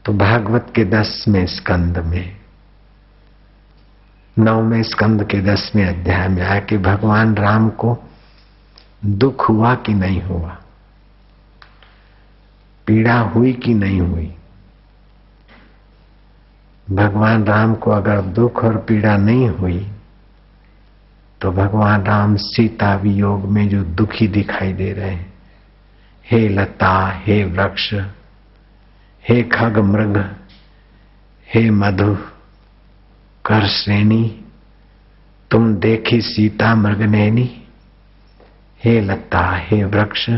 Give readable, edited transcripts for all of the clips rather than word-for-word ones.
तो भागवत के 10वें स्कंद में 9वें स्कंद के 10वें अध्याय में आया कि भगवान राम को दुख हुआ कि नहीं हुआ, पीड़ा हुई कि नहीं हुई। भगवान राम को अगर दुख और पीड़ा नहीं हुई तो भगवान राम सीता वियोग में जो दुखी दिखाई दे रहे हैं, हे लता, हे वृक्ष, हे खग मृग, हे मधु कर श्रेणी, तुम देखी सीता मृगनैनी। हे लता, हे वृक्ष,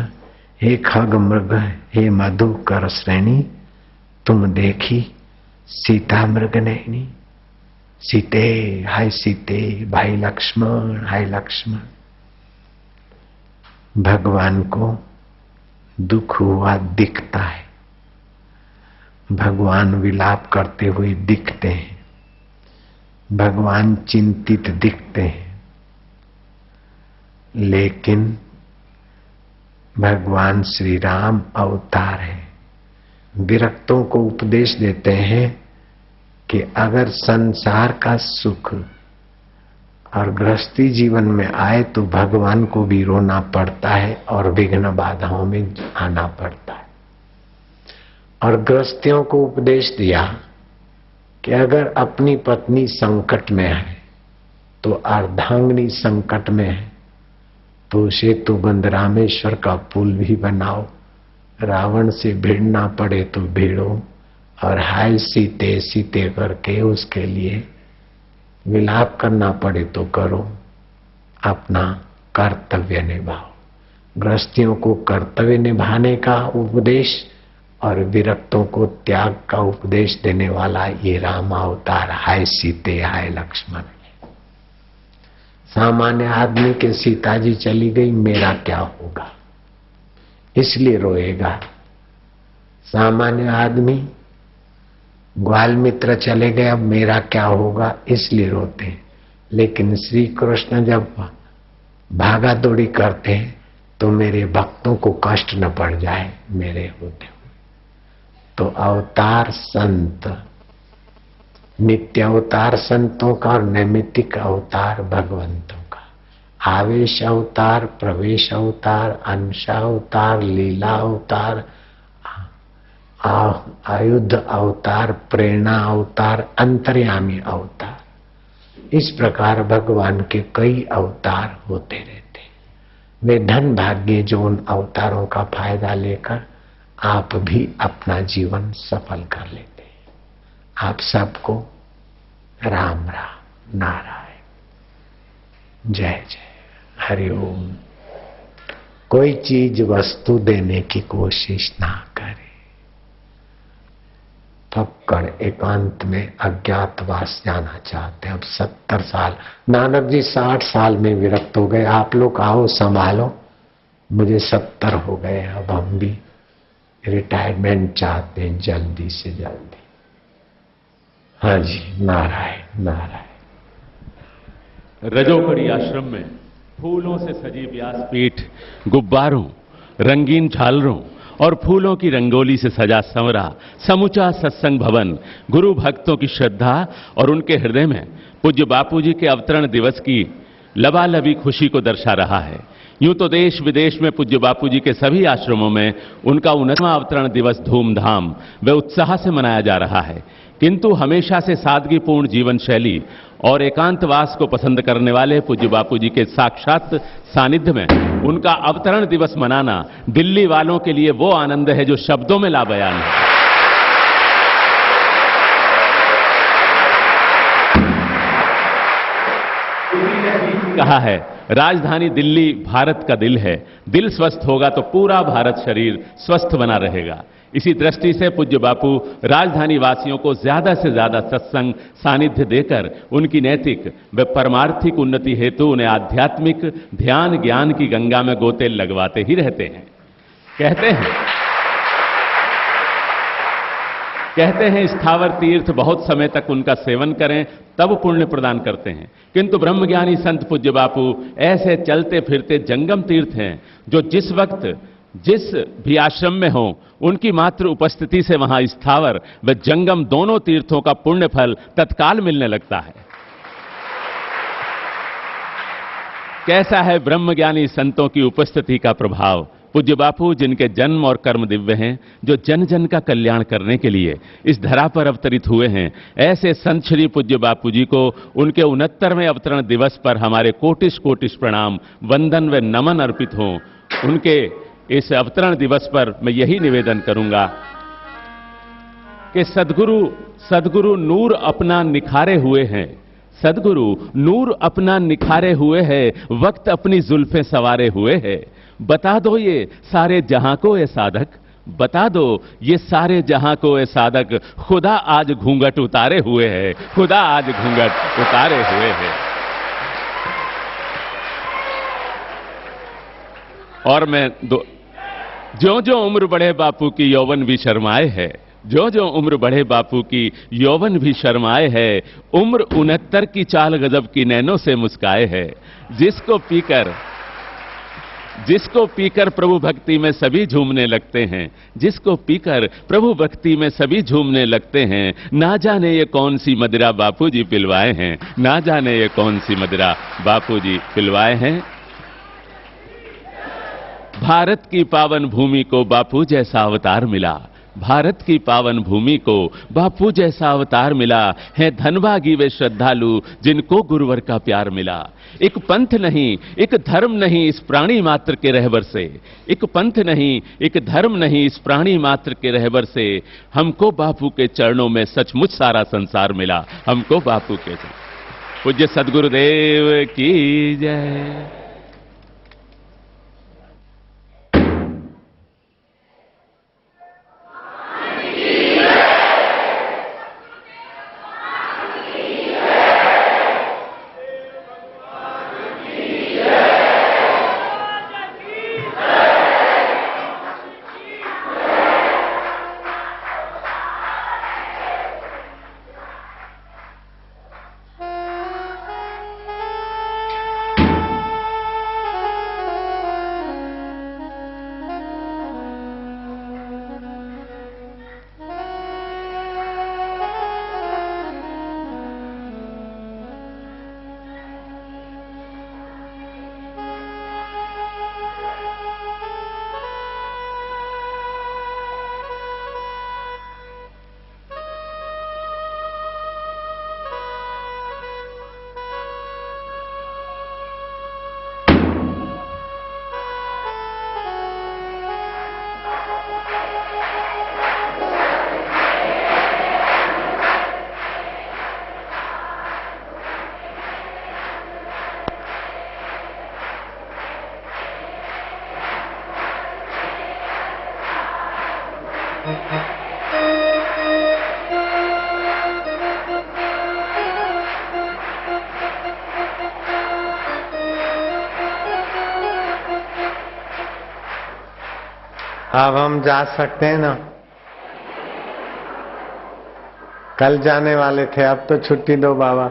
हे खग मृग, हे मधु कर श्रेणी, तुम देखी सीता मृगनैनी। सीते, हाय सीते, भाई लक्ष्मण, हाय लक्ष्मण। भगवान को दुख हुआ दिखता है, भगवान विलाप करते हुए दिखते हैं, भगवान चिंतित दिखते हैं, लेकिन भगवान श्री राम अवतार है। विरक्तों को उपदेश देते हैं कि अगर संसार का सुख और गृहस्थी जीवन में आए तो भगवान को भी रोना पड़ता है और विघ्न बाधाओं में आना पड़ता है। और गृहस्थियों को उपदेश दिया कि अगर अपनी पत्नी संकट में है तो अर्धांगिनी संकट में है तो सेतुबंध रामेश्वर का पुल भी बनाओ, रावण से भिड़ना पड़े तो भिड़ो, और हाय सीते सीते करके उसके लिए विलाप करना पड़े तो करो, अपना कर्तव्य निभाओ। गृहस्थियों को कर्तव्य निभाने का उपदेश और विरक्तों को त्याग का उपदेश देने वाला ये राम अवतार, हाय सीते, हाय लक्ष्मण। सामान्य आदमी के सीता जी चली गई, मेरा क्या होगा, इसलिए रोएगा। सामान्य आदमी ग्वाल मित्र चले गए, अब मेरा क्या होगा, इसलिए रोते हैं। लेकिन श्री कृष्ण जब भागा दौड़ी करते हैं तो मेरे भक्तों को कष्ट न पड़ जाए मेरे होते हुए। तो अवतार संत, नित्य अवतार संतों का और नैमित्तिक अवतार भगवंतों का, आवेश अवतार, प्रवेश अवतार, अंश अवतार, लीला अवतार, आयुध अवतार, प्रेरणा अवतार, अंतर्यामी अवतार। इस प्रकार भगवान के कई अवतार होते रहते। वे धन भाग्य जो उन अवतारों का फायदा लेकर आप भी अपना जीवन सफल कर लेते हैं। आप सबको राम राम, नारायण, जय जय, हरि ओम। कोई चीज वस्तु देने की कोशिश ना करे। पक्कड़ एकांत में अज्ञातवास जाना चाहते हैं। अब 70 साल, नानक जी 60 साल में विरक्त हो गए। आप लोग आओ संभालो, मुझे 70 हो गए, अब हम भी रिटायरमेंट चाहते हैं जल्दी से जल्दी। हाँ जी, नारायण नारायण। रजोपड़ी आश्रम में फूलों से सजी व्यासपीठ, गुब्बारों, रंगीन झालरों और फूलों की रंगोली से सजा संवरा समूचा सत्संग भवन गुरु भक्तों की श्रद्धा और उनके हृदय में पूज्य बापूजी के अवतरण दिवस की लबालबी खुशी को दर्शा रहा है। यूं तो देश विदेश में पूज्य बापूजी के सभी आश्रमों में उनका 19वां अवतरण दिवस धूमधाम व उत्साह से मनाया जा रहा है, किंतु हमेशा से सादगीपूर्ण जीवन शैली और एकांतवास को पसंद करने वाले पूज्य बापूजी के साक्षात सानिध्य में उनका अवतरण दिवस मनाना दिल्ली वालों के लिए वो आनंद है जो शब्दों में लाबयान है। कहा है, राजधानी दिल्ली भारत का दिल है, दिल स्वस्थ होगा तो पूरा भारत शरीर स्वस्थ बना रहेगा। इसी दृष्टि से पूज्य बापू राजधानी वासियों को ज्यादा से ज्यादा सत्संग सानिध्य देकर उनकी नैतिक व परमार्थिक उन्नति हेतु उन्हें आध्यात्मिक ध्यान ज्ञान की गंगा में गोते लगवाते ही रहते हैं। कहते हैं स्थावर तीर्थ बहुत समय तक उनका सेवन करें तब पुण्य प्रदान करते हैं, किंतु ब्रह्मज्ञानी संत पूज्य बापू ऐसे चलते फिरते जंगम तीर्थ हैं जो जिस वक्त जिस भी आश्रम में हो, उनकी मात्र उपस्थिति से वहां स्थावर व जंगम दोनों तीर्थों का पुण्य फल तत्काल मिलने लगता है। कैसा है ब्रह्मज्ञानी संतों की उपस्थिति का प्रभाव। पूज्य बापू जिनके जन्म और कर्म दिव्य हैं, जो जन जन का कल्याण करने के लिए इस धरा पर अवतरित हुए हैं, ऐसे संत श्री पूज्य बापू जी को उनके 69वें अवतरण दिवस पर हमारे कोटिश कोटिश प्रणाम, वंदन व नमन अर्पित हों। उनके इस अवतरण दिवस पर मैं यही निवेदन करूंगा कि सदगुरु नूर अपना निखारे हुए हैं, सदगुरु नूर अपना निखारे हुए हैं, वक्त अपनी जुल्फें सवारे हुए हैं। बता दो ये सारे जहां को ए साधक, बता दो ये सारे जहां को ए साधक, खुदा आज घूंघट उतारे हुए है, खुदा आज घूंघट उतारे हुए है। और मैं ज्यों ज्यों उम्र बढ़े बापू की यौवन भी शर्माए है, ज्यों ज्यों उम्र बढ़े बापू की यौवन भी शर्माए है, उम्र 69 की चाल गजब की नैनों से मुस्काए है। जिसको पीकर प्रभु भक्ति में सभी झूमने लगते हैं, जिसको पीकर प्रभु भक्ति में सभी झूमने लगते हैं। ना जाने ये कौन सी मदिरा बापूजी पिलवाए हैं, ना जाने ये कौन सी मदिरा बापूजी पिलवाए हैं। भारत की पावन भूमि को बापू जैसा अवतार मिला, भारत की पावन भूमि को बापू जैसा अवतार मिला। है धनभागी वे श्रद्धालु जिनको गुरुवर का प्यार मिला। एक पंथ नहीं, एक धर्म नहीं इस प्राणी मात्र के रहबर से, एक पंथ नहीं, एक धर्म नहीं इस प्राणी मात्र के रहबर से। हमको बापू के चरणों में सचमुच सारा संसार मिला, हमको बापू के। पूज्य सद्गुरुदेव की जय। अब हम जा सकते हैं ना? कल जाने वाले थे, अब तो छुट्टी दो बाबा।